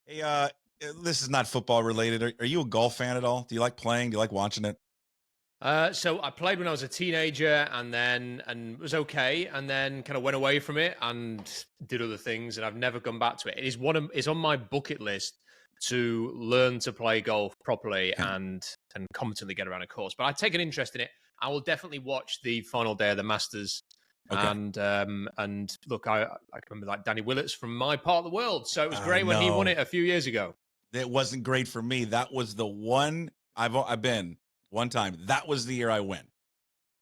Hey, this is not football related. Are you a golf fan at all? Do you like playing? Do you like watching it? So I played when I was a teenager, and was okay, and then kind of went away from it and did other things, and I've never gone back to it. It is it's on my bucket list to learn to play golf properly Okay. and competently get around a course. But I take an interest in it. I will definitely watch the final day of the Masters. Okay. And look, I remember like Danny Willett's from my part of the world, so it was great when he won No, it a few years ago. it wasn't great for me. That was the one I've been one time. That was the year I went.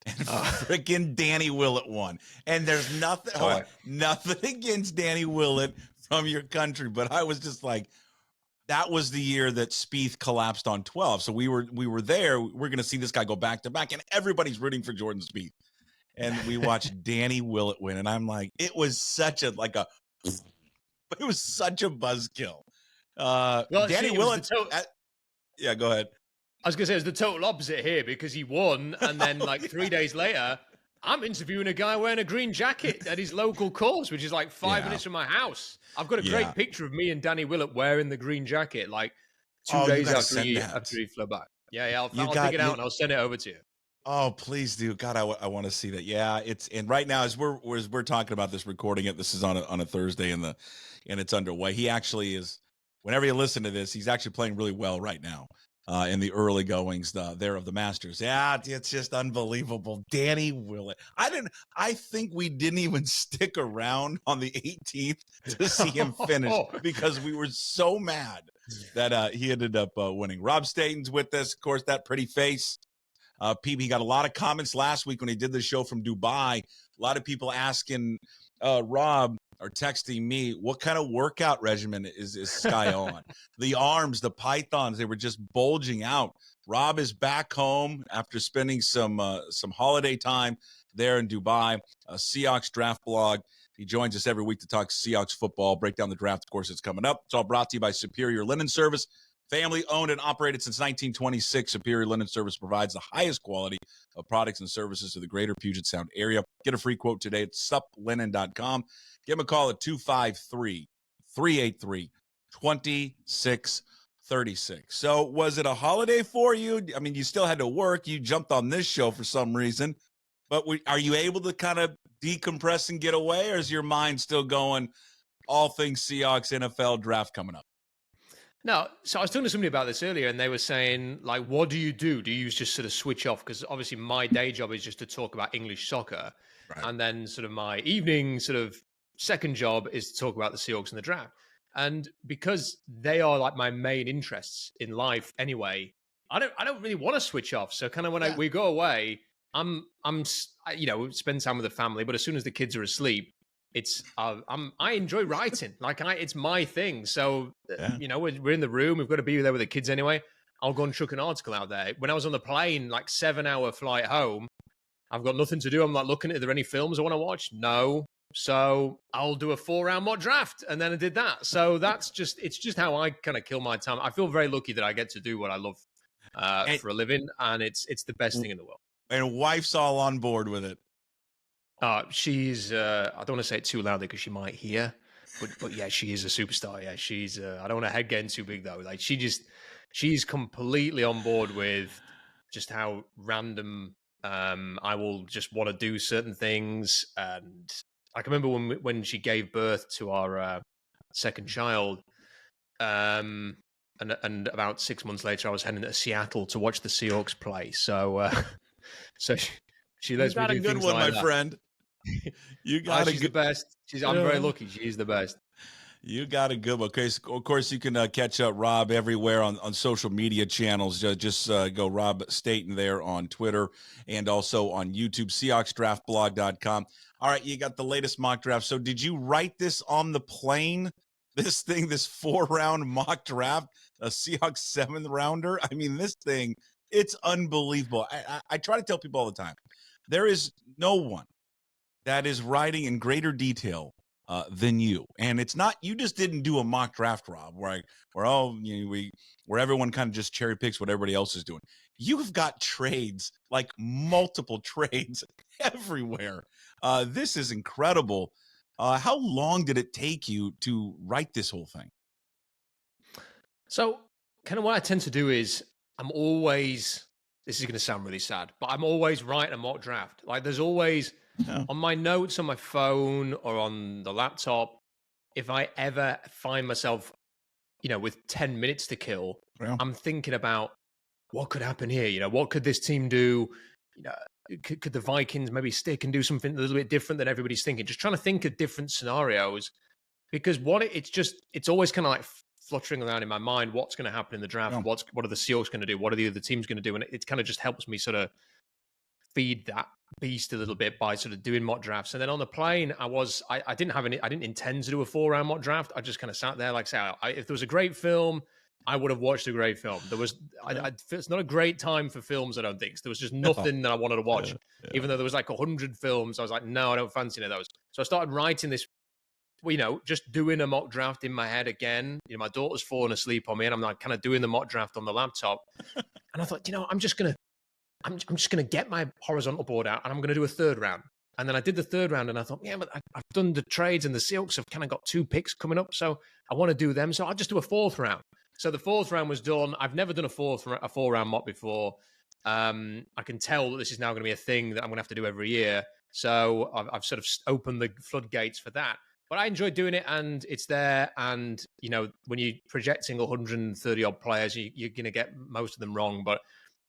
And Uh, freaking Danny Willett won. And there's nothing, hold on, so nothing against Danny Willett from your country, but I was just like, that was the year that Spieth collapsed on 12. So we were there. We're going to see this guy go back to back, and everybody's rooting for Jordan Spieth. And we watched Danny Willett win, and I'm like, it was such a but it was such a buzzkill. well, Danny see, it was the Willett. total. Yeah, go ahead. I was gonna say it's the total opposite here because he won, and then Oh, like yeah. 3 days later, I'm interviewing a guy wearing a green jacket at his local course, which is like five Yeah, minutes from my house. I've got a yeah. great picture of me and Danny Willett wearing the green jacket, like two Oh, you days got to after send he that. after he flew back. Yeah, yeah, You I'll dig got it out you. and I'll send it over to you. Oh, please do. God, I want to see that. Yeah, it's and right now as we're talking about this, recording it. This is on a Thursday, and it's underway. He actually is. Whenever you listen to this, he's actually playing really well right now. In the early goings there of the Masters. Yeah, it's just unbelievable. Danny Willett. I think we didn't even stick around on the 18th to see him finish because we were so mad that he ended up winning. Rob Staton's with us. Of course, that pretty face. PB got a lot of comments last week when he did the show from Dubai. A lot of people asking Rob or texting me, what kind of workout regimen is Sky on? The arms, the pythons, they were just bulging out. Rob is back home after spending some holiday time there in Dubai. Seahawks draft blog. He joins us every week to talk Seahawks football, break down the draft. Of course, it's coming up. It's all brought to you by Superior Linen Service. Family owned and operated since 1926, Superior Linen Service provides the highest quality of products and services to the greater Puget Sound area. Get a free quote today at suplinen.com. Give them a call at 253 383 2636. So, was it a holiday for you? I mean, you still had to work. You jumped on this show for some reason, but are you able to kind of decompress and get away, or is your mind still going all things Seahawks NFL draft coming up? No, so I was talking to somebody about this earlier, and they were saying, like, what do you do? Do you just sort of switch off? Because obviously, my day job is just to talk about English soccer, Right. and then sort of my evening sort of second job is to talk about the Seahawks and the draft. And because they are like my main interests in life anyway, I don't really want to switch off. So kind of when Yeah. we go away, spend time with the family. But as soon as the kids are asleep, I enjoy writing. Like it's my thing. So Yeah. we're in the room. We've got to be there with the kids anyway. I'll go and chuck an article out there. When I was on the plane, like 7 hour flight home, I've got nothing to do. I'm like looking at, are there any films I want to watch? No. So I'll do a 4 round mock draft. And then I did that. So it's just how I kind of kill my time. I feel very lucky that I get to do what I love And for a living. And it's the best thing in the world. and wife's all on board with it. She's I don't want to say it too loudly because she might hear, but yeah, she is a superstar. Yeah, she's I don't want her head getting too big though. Like she's completely on board with just how random I will just want to do certain things. And I can remember when she gave birth to our second child, and about 6 months later, I was heading to Seattle to watch the Seahawks play. So so she You lets me got a do good things one, my like that. friend. You got a She's the good. best. I'm very Yeah. lucky. She is the best. You got a good one. Okay, so of course you can catch up Rob everywhere on social media channels. Just go Rob Staton there on Twitter and also on YouTube, SeahawksDraftBlog.com. All right, you got the latest mock draft. So did you write this on the plane? This 4 round mock draft, a Seahawks 7th rounder. I mean, this thing, it's unbelievable. I try to tell people all the time, there is no one that is writing in greater detail than you. And it's not, you just didn't do a mock draft, Rob, where everyone kind of just cherry picks what everybody else is doing. You've got trades, like multiple trades everywhere. This is incredible. How long did it take you to write this whole thing? So, kind of what I tend to do is I'm always, this is going to sound really sad, but I'm always writing a mock draft. Like, there's always Yeah. on my notes on my phone or on the laptop, if I ever find myself, with 10 minutes to kill, Yeah. I'm thinking about what could happen here. What could this team do? You know, could the Vikings maybe stick and do something a little bit different than everybody's thinking? Just trying to think of different scenarios because it's always kind of like fluttering around in my mind. What's going to happen in the draft? Yeah. What are the Seahawks going to do? What are the other teams going to do? And it kind of just helps me sort of feed that beast a little bit by sort of doing mock drafts. And then on the plane, I didn't intend to do a 4-round mock draft. I just kind of sat there, like say, if there was a great film, I would have watched a great film. It's not a great time for films, I don't think. So there was just nothing that I wanted to watch. Even though there was like 100 films, I was like, no, I don't fancy any of those. So I started writing this, just doing a mock draft in my head again. My daughter's fallen asleep on me, and I'm like kind of doing the mock draft on the laptop. And I thought, I'm just gonna get my horizontal board out, and I'm gonna do a 3rd round. And then I did the 3rd round, and I thought, yeah, but I've done the trades, and the Seahawks have kind of got 2 picks coming up, so I want to do them. So I'll just do a 4th round. So the 4th round was done. I've never done a 4-round mock before. I can tell that this is now going to be a thing that I'm going to have to do every year. So I've sort of opened the floodgates for that. But I enjoy doing it, and it's there. And, when you're projecting 130 odd players, you're going to get most of them wrong. But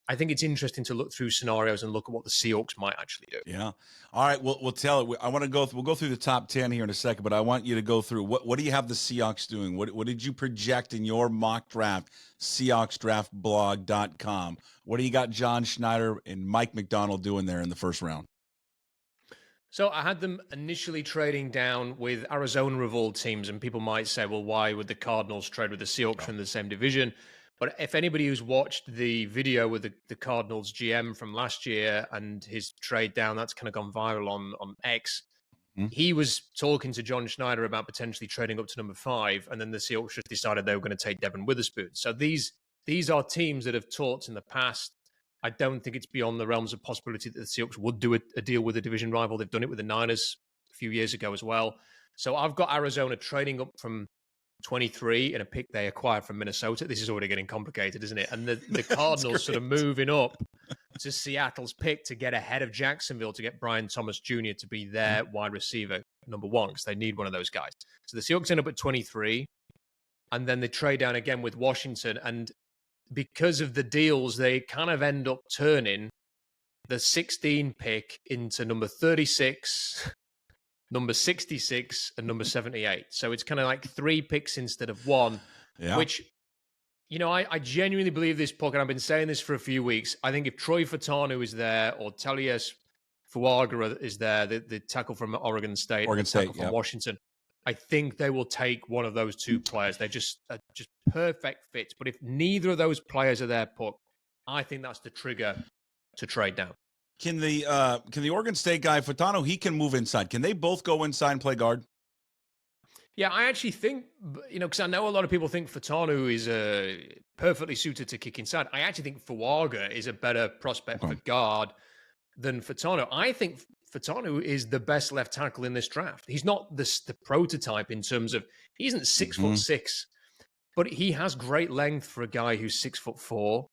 I think it's interesting to look through scenarios and look at what the Seahawks might actually do. Yeah. All right. We'll tell it. I want to go. We'll go through the top 10 here in a second, but I want you to go through what do you have the Seahawks doing? What did you project in your mock draft? SeahawksDraftBlog.com. What do you got John Schneider and Mike McDonald doing there in the 1st round? So I had them initially trading down with Arizona of all teams, and people might say, well, why would the Cardinals trade with the Seahawks in the same division? But if anybody who's watched the video with the Cardinals GM from last year and his trade down, that's kind of gone viral on X. Mm-hmm. He was talking to John Schneider about potentially trading up to number 5, and then the Seahawks just decided they were going to take Devin Witherspoon. So these are teams that have talked in the past. I don't think it's beyond the realms of possibility that the Seahawks would do a deal with a division rival. They've done it with the Niners a few years ago as well. So I've got Arizona trading up from 23 in a pick they acquired from Minnesota. This is already getting complicated, isn't it? And the Cardinals sort of moving up to Seattle's pick to get ahead of Jacksonville to get Brian Thomas Jr. to be their wide receiver number 1 because they need one of those guys. So the Seahawks end up at 23, and then they trade down again with Washington. And because of the deals, they kind of end up turning the 16 pick into number 36, number 66, and number 78. So it's kind of like 3 picks instead of 1, which, I genuinely believe this, Puckett. I've been saying this for a few weeks. I think if Troy Fatanu is there or Talius Fuaga is there, the tackle from Oregon State, from Washington, I think they will take one of those 2 players. They're just perfect fits. But if neither of those players are there, Puck, I think that's the trigger to trade down. Can the Oregon State guy Fatano? He can move inside. Can they both go inside and play guard? Yeah, I actually think because I know a lot of people think Fatanu is perfectly suited to kick inside. I actually think Fuaga is a better prospect for guard than Fatano. I think Fatanu is the best left tackle in this draft. He's not the prototype in terms of he isn't 6'6", but he has great length for a guy who's 6'4".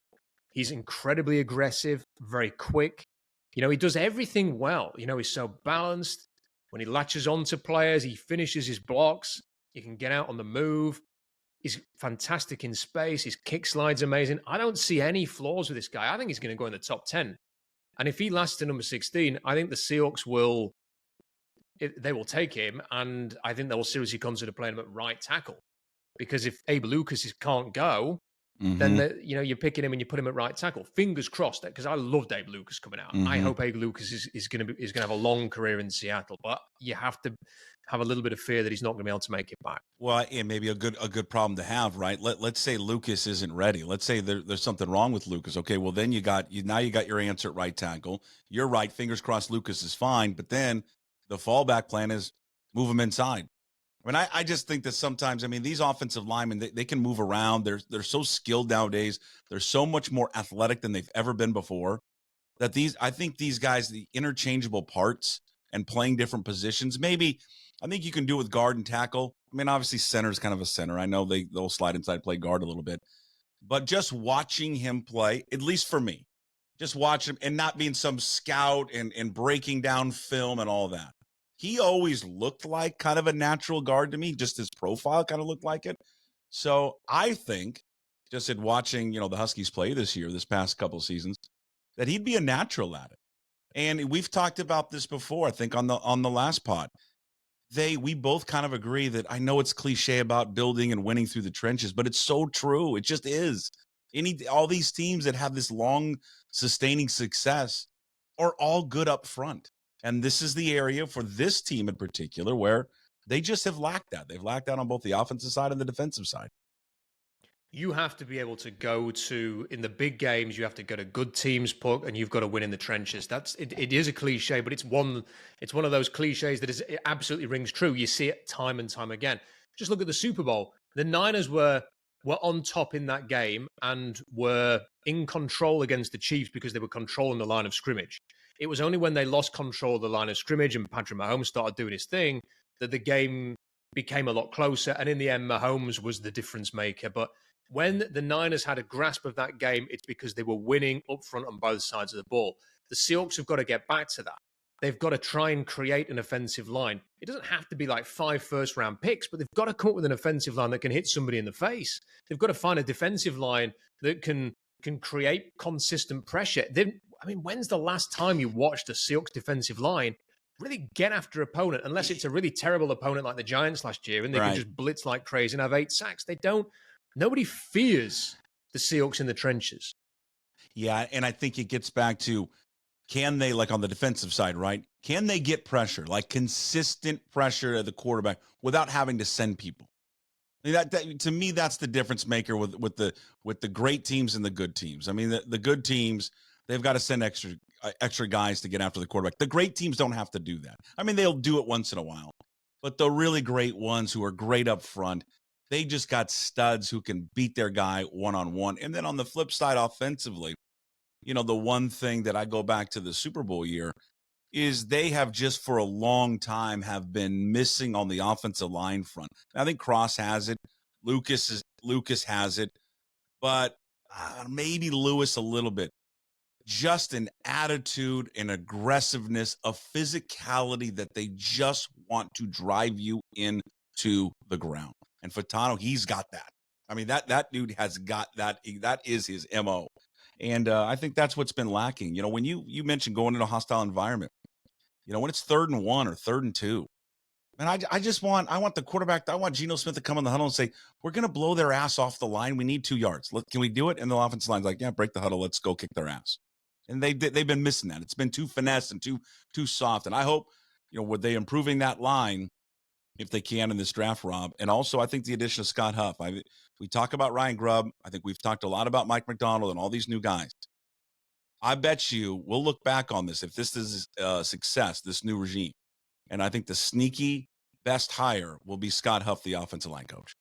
He's incredibly aggressive, very quick. He does everything well. He's so balanced. When he latches onto players, he finishes his blocks. He can get out on the move. He's fantastic in space. His kick slide's amazing. I don't see any flaws with this guy. I think he's going to go in the top 10. And if he lasts to number 16, I think the Seahawks will take him, and I think they will seriously consider playing him at right tackle. Because if Abe Lucas can't go, then you're picking him and you put him at right tackle. Fingers crossed, because I loved Abe Lucas coming out. I hope Abe Lucas is going to have a long career in Seattle, but you have to have a little bit of fear that he's not going to be able to make it back. Well, and maybe a good problem to have, right? Let's say Lucas isn't ready. Let's say there's something wrong with Lucas. Okay, well then you got your answer at right tackle. You're right. Fingers crossed, Lucas is fine. But then the fallback plan is move him inside. I mean, I just think that sometimes, these offensive linemen, they can move around. They're so skilled nowadays. They're so much more athletic than they've ever been before. That I think these guys, the interchangeable parts and playing different positions, maybe I think you can do it with guard and tackle. I mean, obviously center is kind of a center. I know they'll slide inside, play guard a little bit, but just watching him play, at least for me, just watch him and not being some scout and breaking down film and all that. He always looked like kind of a natural guard to me. Just his profile kind of looked like it. So I think just in watching, the Huskies play this past couple of seasons, that he'd be a natural at it. And we've talked about this before, I think on the last pod. We both kind of agree that I know it's cliche about building and winning through the trenches, but it's so true. It just is. All these teams that have this long sustaining success are all good up front. And this is the area for this team in particular where they just have lacked that. They've lacked out on both the offensive side and the defensive side. You have to be able to go to, in the big games, you have to go to good teams, Puck, and you've got to win in the trenches. It is a cliche, but it's one of those cliches that it absolutely rings true. You see it time and time again. Just look at the Super Bowl. The Niners were on top in that game and were in control against the Chiefs because they were controlling the line of scrimmage. It was only when they lost control of the line of scrimmage and Patrick Mahomes started doing his thing that the game became a lot closer. And in the end, Mahomes was the difference maker. But when the Niners had a grasp of that game, it's because they were winning up front on both sides of the ball. The Seahawks have got to get back to that. They've got to try and create an offensive line. It doesn't have to be like 5 first-round picks, but they've got to come up with an offensive line that can hit somebody in the face. They've got to find a defensive line that can create consistent pressure. When's the last time you watched a Seahawks defensive line really get after opponent, unless it's a really terrible opponent like the Giants last year and they can just blitz like crazy and have 8 sacks? They don't. Nobody fears the Seahawks in the trenches. Yeah, and I think it gets back to, can they, like on the defensive side, right? Can they get pressure, like consistent pressure at the quarterback without having to send people? I mean, that to me, that's the difference maker with the great teams and the good teams. I mean, the good teams, they've got to send extra guys to get after the quarterback. The great teams don't have to do that. I mean, they'll do it once in a while, but the really great ones who are great up front, they just got studs who can beat their guy one-on-one. And then on the flip side, offensively, the one thing that I go back to the Super Bowl year is they have just for a long time have been missing on the offensive line front. I think Cross has it. Lucas has it, but maybe Lewis a little bit. Just an attitude and aggressiveness, of physicality that they just want to drive you into the ground. And Fatano, he's got that. I mean, that dude has got that. That is his MO. And I think that's what's been lacking. When you mentioned going into a hostile environment, when it's 3rd and 1 or 3rd and 2, and I want the quarterback, I want Geno Smith to come in the huddle and say, we're going to blow their ass off the line. We need 2 yards. Can we do it? And the offensive line's like, yeah, break the huddle. Let's go kick their ass. And they've been missing that. It's been too finesse and too soft. And I hope, with they improving that line, if they can in this draft, Rob. And also, I think the addition of Scott Huff. We talk about Ryan Grubb. I think we've talked a lot about Mike McDonald and all these new guys. I bet you we'll look back on this, if this is a success, this new regime. And I think the sneaky best hire will be Scott Huff, the offensive line coach.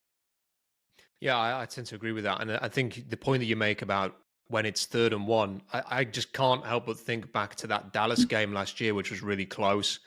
Yeah, I tend to agree with that. And I think the point that you make about when it's 3rd and 1, I just can't help but think back to that Dallas game last year, which was really close.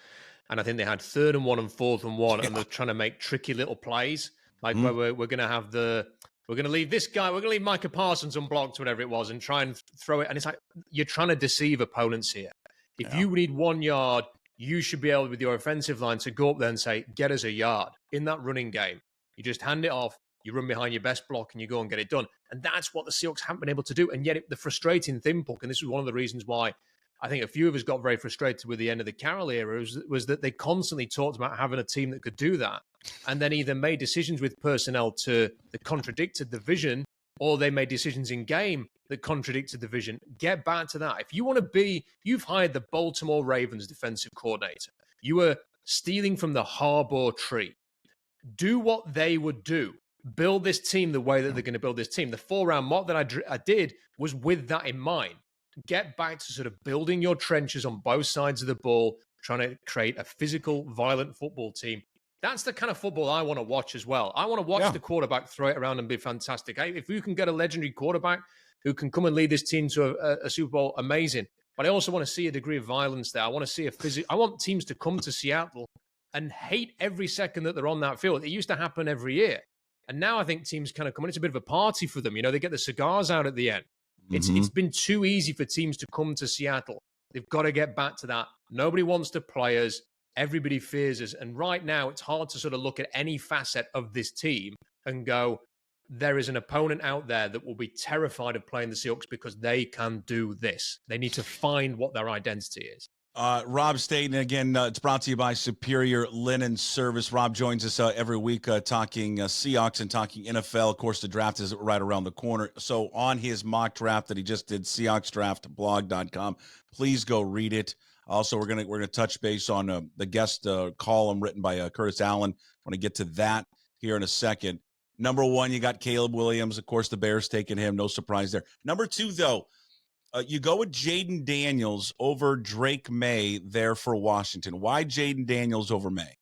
And I think they had 3rd and 1 and 4th and 1, and they're trying to make tricky little plays, like where we're going to have we're going to leave this guy, we're going to leave Micah Parsons unblocked, whatever it was, and try and throw it. And it's like, you're trying to deceive opponents here. If you need 1 yard, you should be able, with your offensive line, to go up there and say, get us a yard. In that running game, you just hand it off, you run behind your best block, and you go and get it done. And that's what the Seahawks haven't been able to do. And yet the frustrating thing, Puck, and this was one of the reasons why I think a few of us got very frustrated with the end of the Carroll era, was that they constantly talked about having a team that could do that, and then either made decisions with personnel that contradicted the vision, or they made decisions in game that contradicted the vision. Get back to that. If you want to be, you've hired the Baltimore Ravens defensive coordinator. You were stealing from the Harbaugh tree. Do what they would do. Build this team the way that they're going to build this team. The 4-round mock that I did was with that in mind. Get back to sort of building your trenches on both sides of the ball, trying to create a physical, violent football team. That's the kind of football I want to watch as well. I want to watch the quarterback throw it around and be fantastic. If you can get a legendary quarterback who can come and lead this team to a Super Bowl, amazing. But I also want to see a degree of violence there. I want to see I want teams to come to Seattle and hate every second that they're on that field. It used to happen every year. And now I think teams kind of come in. It's a bit of a party for them. They get the cigars out at the end. It's been too easy for teams to come to Seattle. They've got to get back to that. Nobody wants to play us. Everybody fears us. And right now, it's hard to sort of look at any facet of this team and go, there is an opponent out there that will be terrified of playing the Seahawks because they can do this. They need to find what their identity is. Rob Staton, again, it's brought to you by Superior Linen Service. Rob joins us every week talking Seahawks and talking NFL. Of course, the draft is right around the corner. So on his mock draft that he just did, SeahawksDraftBlog.com, please go read it. Also, we're gonna touch base on the guest column written by Curtis Allen. I want to get to that here in a second. Number one, you got Caleb Williams. Of course, the Bears taking him. No surprise there. Number two, though, you go with Jaden Daniels over Drake May there for Washington. Why Jaden Daniels over May?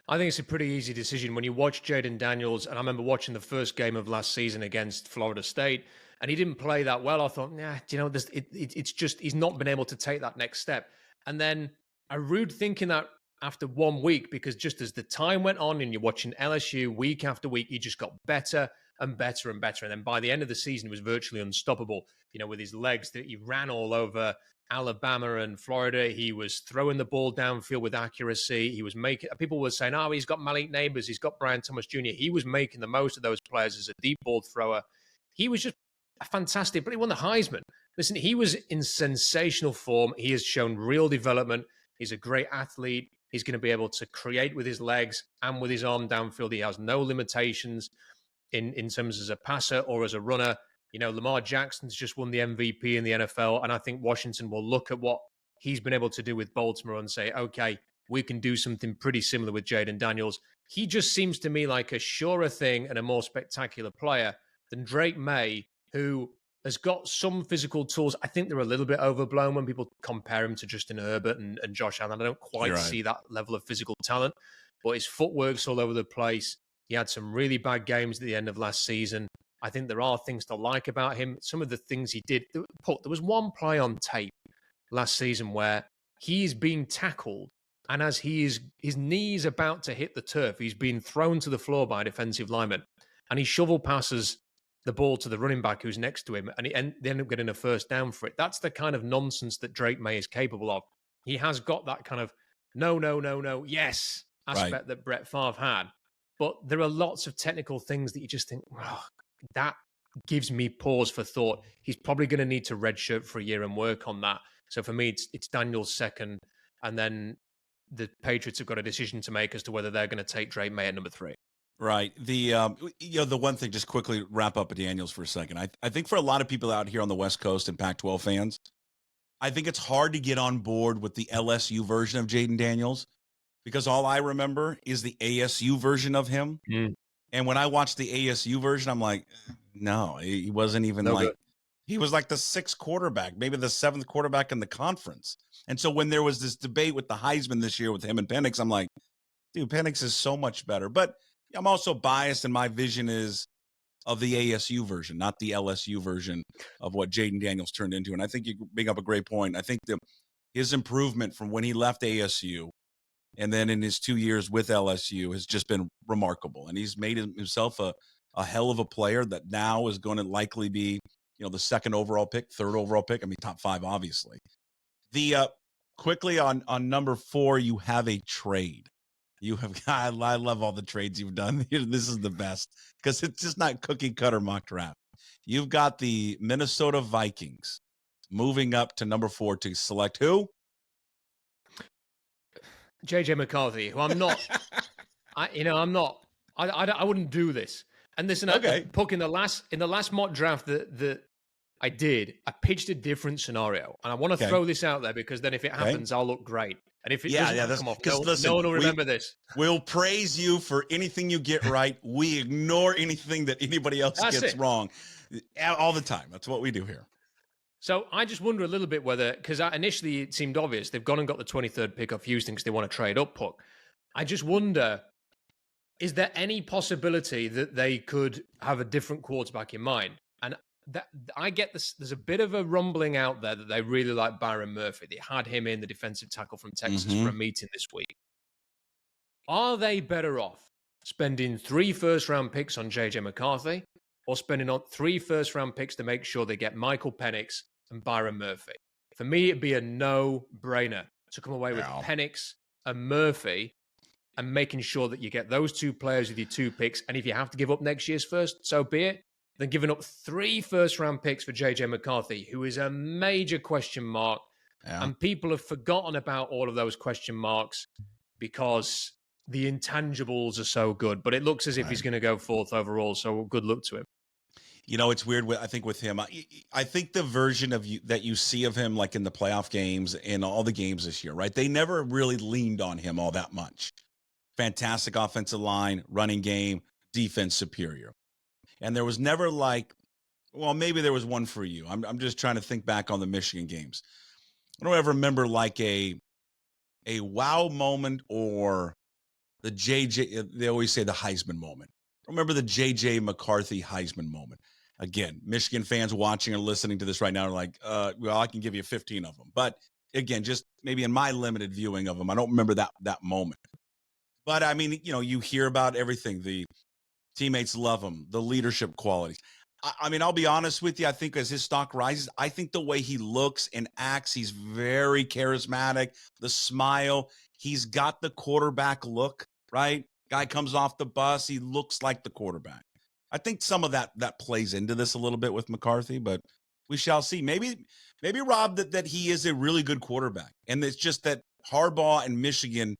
I think it's a pretty easy decision. When you watch Jaden Daniels, and I remember watching the first game of last season against Florida State, and he didn't play that well. I thought, it's just he's not been able to take that next step. And then I rued thinking that after 1 week, because just as the time went on and you're watching LSU week after week, he just got better and better and better. And then by the end of the season, he was virtually unstoppable, with his legs. That he ran all over Alabama and Florida. He was throwing the ball downfield with accuracy. He was making, people were saying, he's got Malik Neighbors, he's got Brian Thomas Jr. He was making the most of those players as a deep ball thrower. He was just fantastic, but he won the Heisman. Listen, he was in sensational form. He has shown real development. He's a great athlete. He's going to be able to create with his legs and with his arm downfield. He has no limitations in terms as a passer or as a runner. Lamar Jackson's just won the MVP in the NFL, and I think Washington will look at what he's been able to do with Baltimore and say, okay, we can do something pretty similar with Jaden Daniels. He just seems to me like a surer thing and a more spectacular player than Drake May, who has got some physical tools. I think they're a little bit overblown when people compare him to Justin Herbert and Josh Allen. I don't quite see that level of physical talent, but his footwork's all over the place. He had some really bad games at the end of last season. I think there are things to like about him. Some of the things he did. There was one play on tape last season where he's being tackled, and as his knee is about to hit the turf, he's being thrown to the floor by a defensive lineman, and he shovel passes the ball to the running back who's next to him, and they end up getting a first down for it. That's the kind of nonsense that Drake May is capable of. He has got that kind of no, yes aspect that Brett Favre had. But there are lots of technical things that you just think, that gives me pause for thought. He's probably going to need to redshirt for a year and work on that. So for me, it's Daniels second, and then the Patriots have got a decision to make as to whether they're going to take Drake May at number 3. Right. The the one thing, just quickly wrap up at Daniels for a second. I think for a lot of people out here on the West Coast and Pac-12 fans, I think it's hard to get on board with the LSU version of Jaden Daniels, because all I remember is the ASU version of him. And when I watched the ASU version, I'm like, no, he wasn't even he was like the 6th quarterback, maybe the 7th quarterback in the conference. And so when there was this debate with the Heisman this year with him and Penix, I'm like, dude, Penix is so much better. But I'm also biased, and my vision is of the ASU version, not the LSU version of what Jaden Daniels turned into. And I think you bring up a great point. I think his improvement from when he left ASU and then in his 2 years with LSU has just been remarkable. And he's made himself a hell of a player that now is going to likely be, the 2nd overall pick, 3rd overall pick. I mean, top 5, obviously. Quickly on number 4, you have a trade. I love all the trades you've done. This is the best because it's just not cookie cutter mock draft. You've got the Minnesota Vikings moving up to number 4 to select who? JJ McCarthy, who I'm not. I wouldn't do this. And listen, Puck, in the last mock draft that I did, I pitched a different scenario, and I want to throw this out there because then if it happens, I'll look great. And if it doesn't come off, no one will remember this. We'll praise you for anything you get right. We ignore anything that anybody else gets wrong all the time. That's what we do here. So I just wonder a little bit whether, because initially it seemed obvious, they've gone and got the 23rd pick off Houston because they want to trade up, Puck. I just wonder, is there any possibility that they could have a different quarterback in mind? And I get this. There's a bit of a rumbling out there that they really like Byron Murphy. They had him in, the defensive tackle from Texas, for a meeting this week. Are they better off spending 3 first-round picks on JJ McCarthy or spending on 3 first-round picks to make sure they get Michael Penix and Byron Murphy? For me, it'd be a no-brainer to come away with Penix and Murphy and making sure that you get those 2 players with your 2 picks. And if you have to give up next year's first, so be it. Then giving up 3 first-round picks for JJ McCarthy, who is a major question mark. Yeah. And people have forgotten about all of those question marks because the intangibles are so good. But it looks as if he's going to go 4th overall. So good luck to him. You know, it's weird. I think with him, I think the version of you that you see of him, like in the playoff games and all the games this year, right? They never really leaned on him all that much. Fantastic offensive line, running game, defense superior. And there was never like, well, maybe there was one for you. I'm just trying to think back on the Michigan games. I don't ever remember like a wow moment or the JJ. They always say the Heisman moment. I remember the JJ McCarthy Heisman moment. Again, Michigan fans watching or listening to this right now are like, well, I can give you 15 of them. But again, just maybe in my limited viewing of them, I don't remember that moment. But I mean, you know, you hear about everything. The teammates love him, the leadership qualities. I mean, I'll be honest with you. I think as his stock rises, I think the way he looks and acts, he's very charismatic. The smile, he's got the quarterback look, right? Guy comes off the bus, he looks like the quarterback. I think some of that plays into this a little bit with McCarthy, but we shall see. Maybe Rob, that he is a really good quarterback, and it's just that Harbaugh and Michigan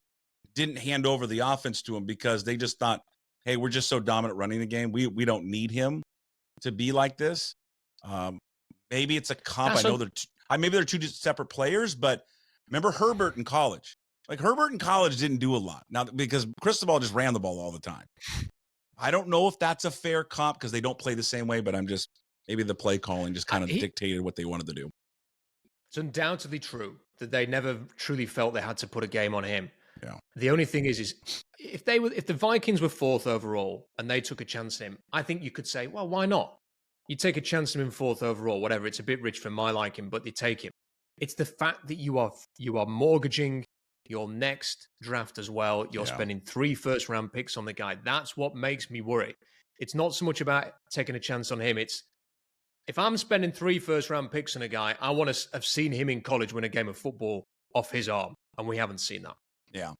didn't hand over the offense to him because they just thought, hey, we're just so dominant running the game. We don't need him to be like this. Maybe it's a comp. I know maybe they're 2 separate players, but remember Herbert in college. Like Herbert in college didn't do a lot now because Cristobal just ran the ball all the time. I don't know if that's a fair comp because they don't play the same way, but maybe the play calling just kind of dictated what they wanted to do. It's undoubtedly true that they never truly felt they had to put a game on him. Yeah. The only thing is if the Vikings were 4th overall and they took a chance on him, I think you could say, well, why not? You take a chance on him 4th overall, whatever. It's a bit rich for my liking, but you take him. It's the fact that you are mortgaging your next draft as well. You're spending 3 first-round picks on the guy. That's what makes me worry. It's not so much about taking a chance on him. It's if I'm spending 3 first-round picks on a guy, I want to have seen him in college win a game of football off his arm, and we haven't seen that. Yeah.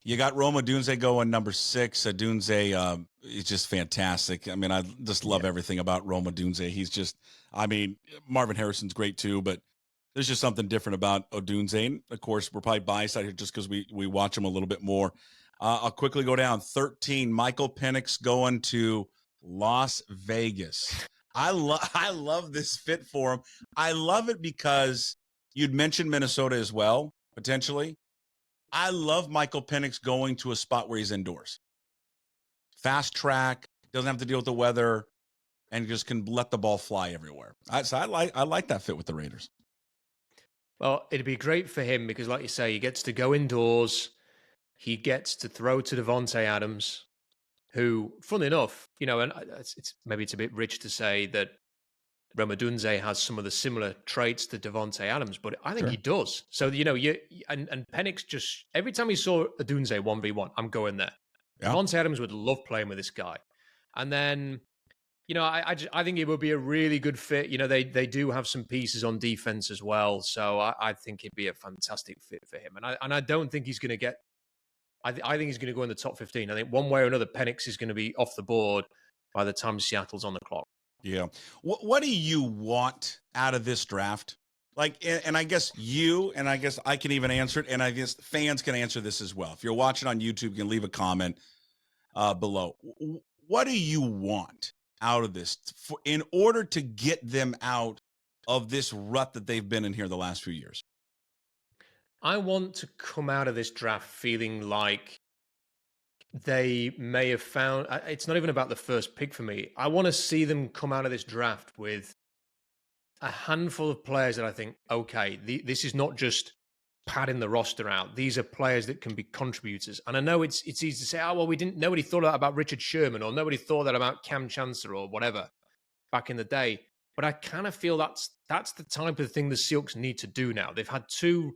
You got Rome Odunze going number 6. Odunze is just fantastic. I mean, I just love everything about Rome Odunze. He's just, I mean, Marvin Harrison's great too, but there's just something different about Odunze. And of course, we're probably biased out here just because we watch him a little bit more. I'll quickly go down. 13, Michael Penix going to Las Vegas. I love this fit for him. I love it because you'd mentioned Minnesota as well, potentially. I love Michael Penix going to a spot where he's indoors. Fast track, doesn't have to deal with the weather, and just can let the ball fly everywhere. So I like that fit with the Raiders. Well, it'd be great for him because, like you say, he gets to go indoors. He gets to throw to Devontae Adams, who, funnily enough, you know, and maybe it's a bit rich to say that Rome Odunze has some of the similar traits to Devontae Adams, but I think he does. So, you know, and Penix just, every time he saw Odunze 1v1, I'm going there. Yeah. Devontae Adams would love playing with this guy. And then, you know, I think it would be a really good fit. You know, they do have some pieces on defense as well. So I think it'd be a fantastic fit for him. And I don't think he's going to get, I think he's going to go in the top 15. I think one way or another, Penix is going to be off the board by the time Seattle's on the clock. Yeah. What do you want out of this draft? Like, and I guess I can even answer it. And I guess fans can answer this as well. If you're watching on YouTube, you can leave a comment below. What do you want out of this in order to get them out of this rut that they've been in here the last few years? I want to come out of this draft feeling like they may have found, it's not even about the first pick for me. I want to see them come out of this draft with a handful of players that I think, okay, this is not just padding the roster out. These are players that can be contributors. And I know it's easy to say, oh, well, nobody thought that about Richard Sherman, or nobody thought that about Cam Chancellor or whatever back in the day. But I kind of feel that's the type of thing the Seahawks need to do now. They've had 2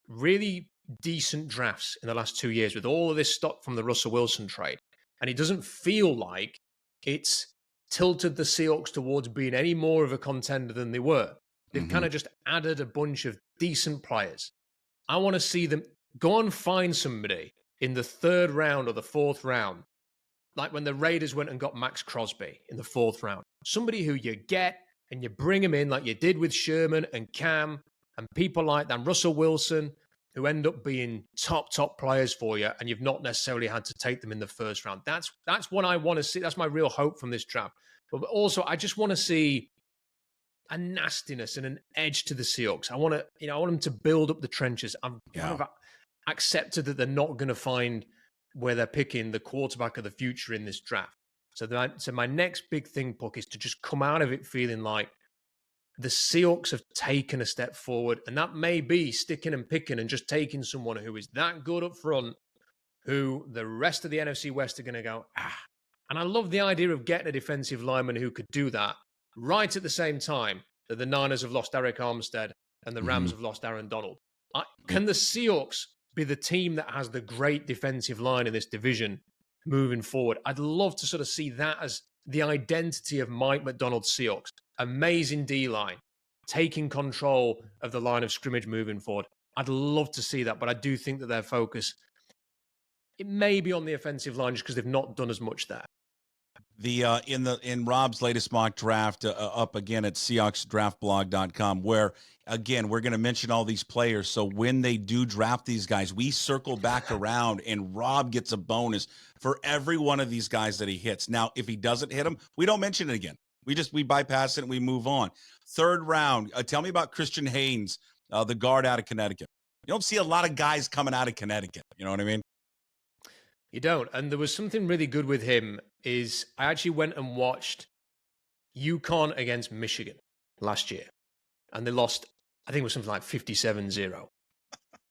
really decent drafts in the last 2 years with all of this stock from the Russell Wilson trade. And it doesn't feel like it's tilted the Seahawks towards being any more of a contender than they were. They've kind of just added a bunch of decent players. I want to see them go and find somebody in the 3rd round or the 4th round, like when the Raiders went and got Max Crosby in the 4th round. Somebody who you get and you bring him in like you did with Sherman and Cam and people like that, and Russell Wilson, who end up being top players for you, and you've not necessarily had to take them in the 1st round. That's what I want to see. That's my real hope from this draft. But also, I just want to see a nastiness and an edge to the Seahawks. I want them to build up the trenches. I've kind of accepted that they're not going to find where they're picking the quarterback of the future in this draft. So my next big thing, Puck, is to just come out of it feeling like the Seahawks have taken a step forward, and that may be sticking and picking and just taking someone who is that good up front, who the rest of the NFC West are going to go, And I love the idea of getting a defensive lineman who could do that right at the same time that the Niners have lost Eric Armstead and the Rams have lost Aaron Donald. Can the Seahawks be the team that has the great defensive line in this division moving forward? I'd love to sort of see that as the identity of Mike McDonald's Seahawks. Amazing D-line, taking control of the line of scrimmage moving forward. I'd love to see that, but I do think that their focus, it may be on the offensive line just because they've not done as much there. In Rob's latest mock draft, up again at SeahawksDraftBlog.com, where again we're going to mention all these players. So when they do draft these guys, we circle back around, and Rob gets a bonus for every one of these guys that he hits. Now, if he doesn't hit them, we don't mention it again. We bypass it and we move on. 3rd round, tell me about Christian Haynes, the guard out of Connecticut. You don't see a lot of guys coming out of Connecticut. You know what I mean? You don't. And there was something really good with him is I actually went and watched UConn against Michigan last year. And they lost, I think it was something like 57-0.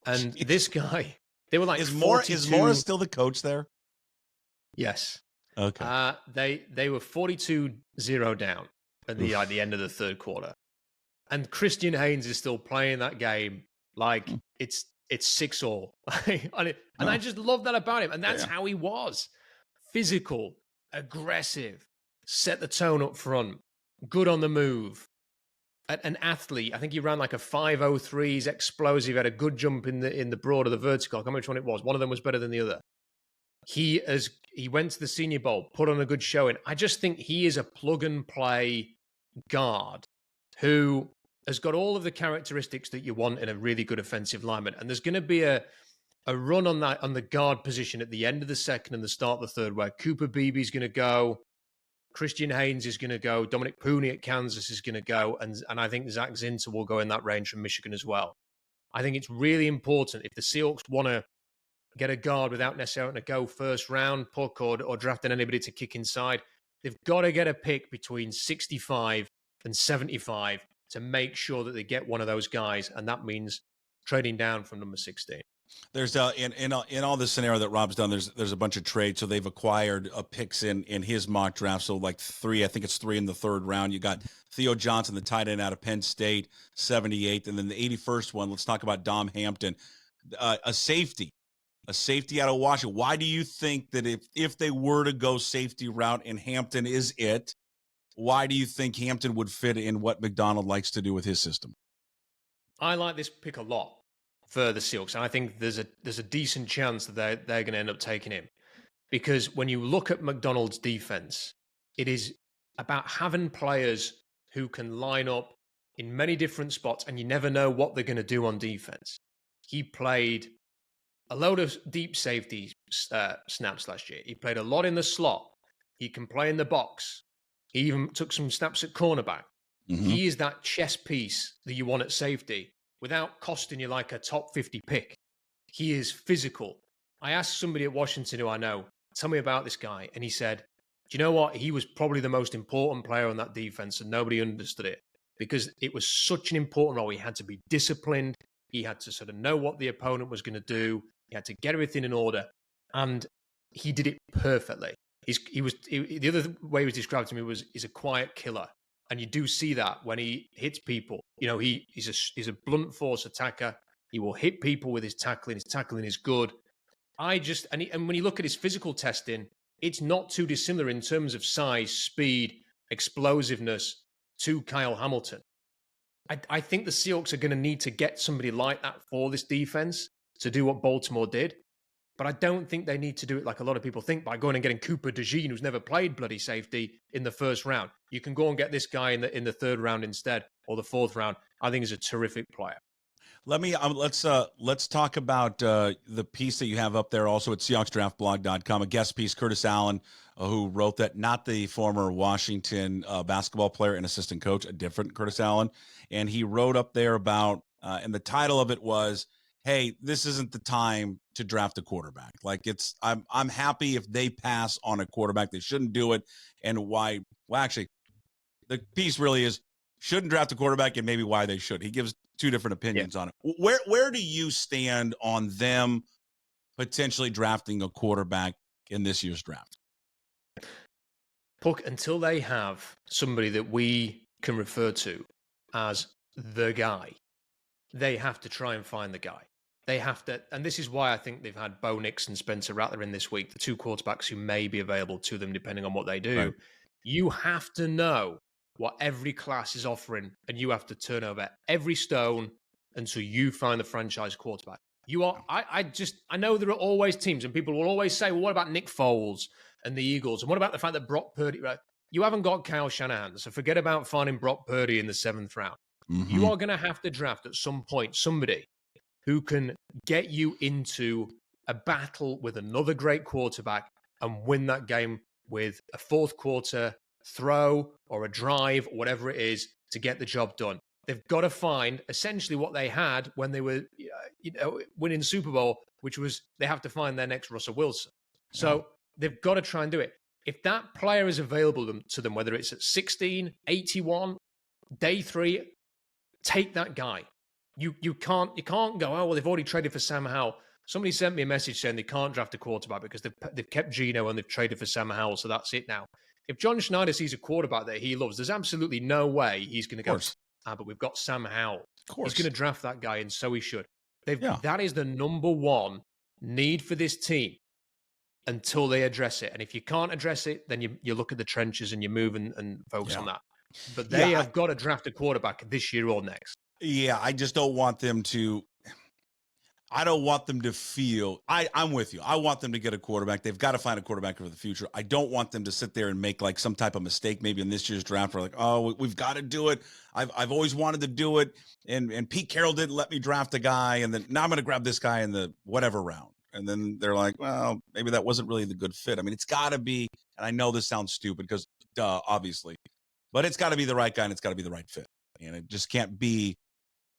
And this guy, they were like Is Morris still the coach there? Yes. Okay. They were 42-0 down at the end of the 3rd quarter. And Christian Haynes is still playing that game like it's 6-all. And I just love that about him. And that's how he was. Physical, aggressive, set the tone up front, good on the move. An athlete. I think he ran like a 5.03. He's explosive. Had a good jump in the broad of the vertical. I can't remember which one it was. One of them was better than the other. He went to the Senior Bowl, put on a good showing. I just think he is a plug and play guard who has got all of the characteristics that you want in a really good offensive lineman. And there's going to be a run on the guard position at the end of the 2nd and the start of the 3rd, where Cooper Beebe's going to go, Christian Haynes is going to go, Dominic Pooney at Kansas is going to go, and I think Zach Zinter will go in that range from Michigan as well. I think it's really important if the Seahawks want to get a guard without necessarily having to go 1st round, Puck, or drafting anybody to kick inside, they've got to get a pick between 65 and 75 to make sure that they get one of those guys, and that means trading down from number 16. There's in all this scenario that Rob's done, there's a bunch of trades. So they've acquired picks in his mock draft. So like 3, I think it's 3 in the 3rd round. You got Theo Johnson, the tight end out of Penn State, 78th, and then the 81st one. Let's talk about Dom Hampton, a safety out of Washington. Why do you think that if they were to go safety route and Hampton is it? Why do you think Hampton would fit in what McDonald likes to do with his system? I like this pick a lot for the Seahawks, and I think there's a decent chance that they're going to end up taking him, because when you look at McDonald's defense, it is about having players who can line up in many different spots, and you never know what they're going to do on defense. He played a load of deep safety snaps last year. He played a lot in the slot. He can play in the box. He even took some snaps at cornerback. He is that chess piece that you want at safety without costing you like a top 50 pick. He is physical. I asked somebody at Washington who I know, tell me about this guy. And he said, do you know what? He was probably the most important player on that defense, and nobody understood it because it was such an important role. He had to be disciplined. He had to sort of know what the opponent was going to do. He had to get everything in order. And he did it perfectly. The other way he was described to me was he's a quiet killer. And you do see that when he hits people. You know, he's a blunt force attacker. He will hit people with his tackling. His tackling is good. And when you look at his physical testing, it's not too dissimilar in terms of size, speed, explosiveness to Kyle Hamilton. I think the Seahawks are going to need to get somebody like that for this defense to do what Baltimore did. But I don't think they need to do it like a lot of people think by going and getting Cooper DeJean, who's never played bloody safety, in the first round. You can go and get this guy in the third round instead, or the fourth round. I think he's a terrific player. Let's talk about the piece that you have up there also at SeahawksDraftBlog.com, a guest piece, Curtis Allen, who wrote that, not the former Washington basketball player and assistant coach, a different Curtis Allen. And he wrote up there about, and the title of it was, hey, this isn't the time to draft a quarterback. Like, I'm happy if they pass on a quarterback. They shouldn't do it. And why? Well, actually, the piece really is, shouldn't draft a quarterback and maybe why they should. He gives two different opinions on it. Where do you stand on them potentially drafting a quarterback in this year's draft? Look, until they have somebody that we can refer to as the guy, they have to try and find the guy. They have to, and this is why I think they've had Bo Nix and Spencer Rattler in this week, the two quarterbacks who may be available to them depending on what they do. Right. You have to know what every class is offering, and you have to turn over every stone until you find the franchise quarterback. I know there are always teams, and people will always say, well, what about Nick Foles and the Eagles? And what about the fact that Brock Purdy, right? You haven't got Kyle Shanahan, so forget about finding Brock Purdy in the 7th round. Mm-hmm. You are going to have to draft at some point somebody who can get you into a battle with another great quarterback and win that game with a fourth quarter throw or a drive, or whatever it is, to get the job done. They've got to find essentially what they had when they were winning the Super Bowl, which was they have to find their next Russell Wilson. So they've got to try and do it. If that player is available to them, whether it's at 16, 81, day 3, take that guy. You can't go, oh, well, they've already traded for Sam Howell. Somebody sent me a message saying they can't draft a quarterback because they've kept Geno and they've traded for Sam Howell, so that's it now. If John Schneider sees a quarterback that he loves, there's absolutely no way he's going to go, but we've got Sam Howell. He's going to draft that guy, and so he should. That is the number one need for this team until they address it. And if you can't address it, then you look at the trenches and you move and focus on that. But they have got to draft a quarterback this year or next. Yeah, I just don't want them to – I don't want them to feel – I'm with you. I want them to get a quarterback. They've got to find a quarterback for the future. I don't want them to sit there and make like some type of mistake maybe in this year's draft where like, oh, we've got to do it. I've always wanted to do it, and Pete Carroll didn't let me draft a guy, and then now I'm going to grab this guy in the whatever round. And then they're like, well, maybe that wasn't really the good fit. I mean, it's got to be – and I know this sounds stupid because, obviously. But it's got to be the right guy, and it's got to be the right fit. And it just can't be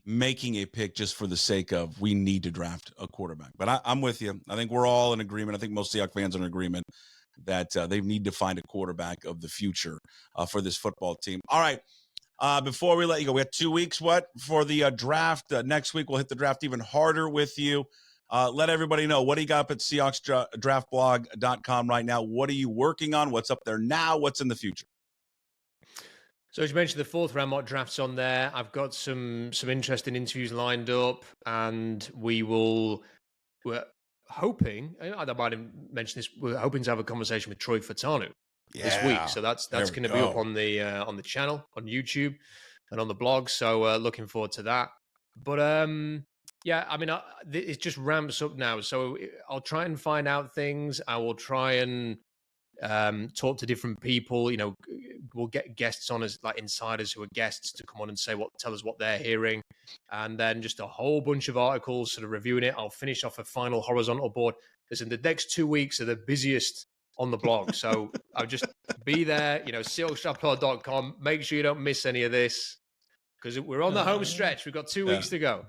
making a pick just for the sake of we need to draft a quarterback. But I'm with you. I think we're all in agreement. I think most Seahawks fans are in agreement that they need to find a quarterback of the future for this football team. All right. Before we let you go, we have 2 weeks, for the draft. Next week, we'll hit the draft even harder with you. Let everybody know, what do you got up at SeahawksDraftBlog.com right now? What are you working on? What's up there now? What's in the future? So as you mentioned, the 4th round mock draft's on there. I've got some interesting interviews lined up, and we're hoping, I might have mentioned this, we're hoping to have a conversation with Troy Fatanu this week. So that's going to be up on the channel, on YouTube, and on the blog. So looking forward to that. But I mean, it just ramps up now. So I'll try and find out things. I will try and talk to different people. We'll get guests on as like insiders who are guests to come on and tell us what they're hearing, and then just a whole bunch of articles sort of reviewing it. I'll finish off a final horizontal board. Listen, the next 2 weeks are the busiest on the blog, so I'll just be there. SeahawksDraftBlog.com. Make sure you don't miss any of this because we're on the home stretch. We've got 2 weeks to go.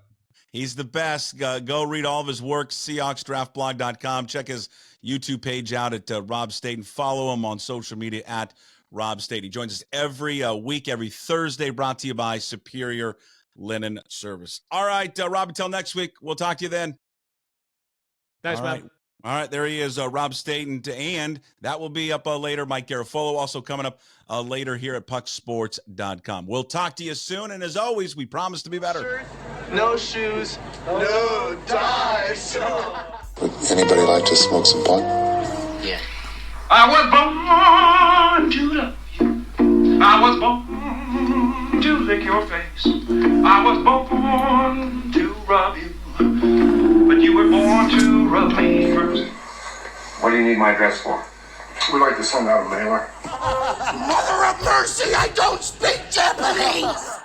He's the best. Go read all of his work, SeahawksDraftBlog.com. Check his YouTube page out at Rob Staton. Follow him on social media at Rob Staton. He joins us every week, every Thursday, brought to you by Superior Linen Service. All right, Rob, until next week. We'll talk to you then. Thanks, man. All right, there he is, Rob Staton, and that will be up later. Mike Garafolo also coming up later here at PuckSports.com. We'll talk to you soon, and as always, we promise to be better. no shoes, no dice. Would anybody like to smoke some pot? Yeah. I was born to love you. I was born to lick your face. I was born to rub you. But you were born to rub me first. What do you need my address for? We'd like to send out a mailer. Mother of mercy, I don't speak Japanese!